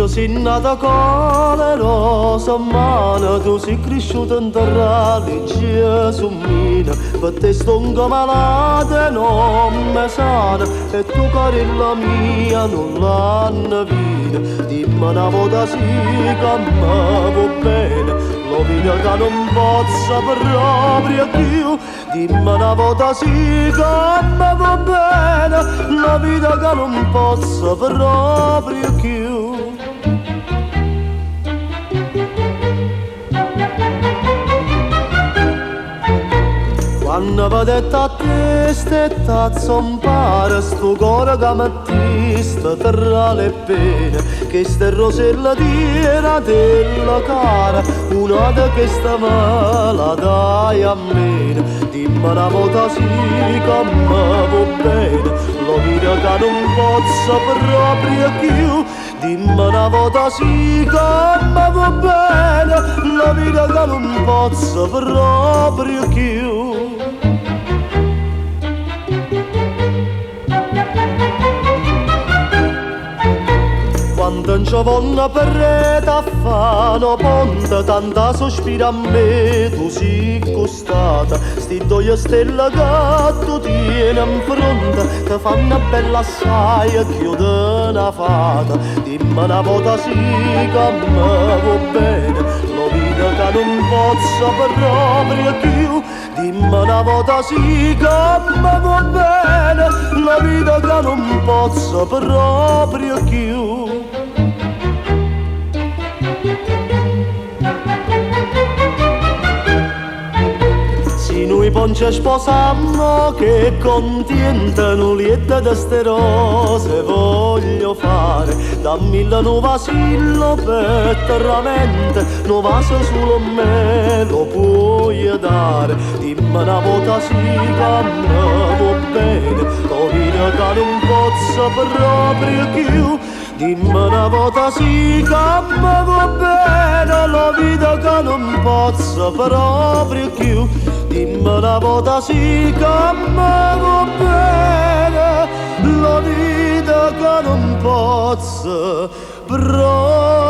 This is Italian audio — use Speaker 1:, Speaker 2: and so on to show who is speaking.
Speaker 1: Sei nata con le rose in mano, tu sei cresciuta in terra legge su mina, per te stonca malata e non mi sana, e tu carella mia non l'hanno vita, dimmi una volta sì che mi va bene, la vita che non posso proprio più, dimmi una volta sì che mi va bene, la vita che non posso proprio più. Quando vedete a te stetta zompare sto cuore che mettiste tra le pene, che ste rosella tira della cara, una di queste me la dai a me, dimmi una volta sì che mi va bene, la vita che non posso proprio più, dimmi una volta sì che mi va bene, la vita che non posso proprio più. Quando non ci vanno per rete a fare ponte, tanta sospira a me, tu sei costata, sti due stelle che tu tieni in fronte, ti fanno bella assai e chiude una fata, dimmi una volta sì che mi va bene, la vita che non posso proprio più, dimmi una volta sì che mi va bene, la vita che non posso proprio più. Noi ponce sposammo che contentano lieta da ste rose voglio fare, dammi la nuova sillo per terramente, no vaso solo me lo puoi dare, dimmi una volta sì che mi va bene, la vita che non posso proprio più, dimmi una volta sì che mi va bene, la vita che non posso proprio più, dimmi una volta sì che mi va bene, la vita che non posso proprio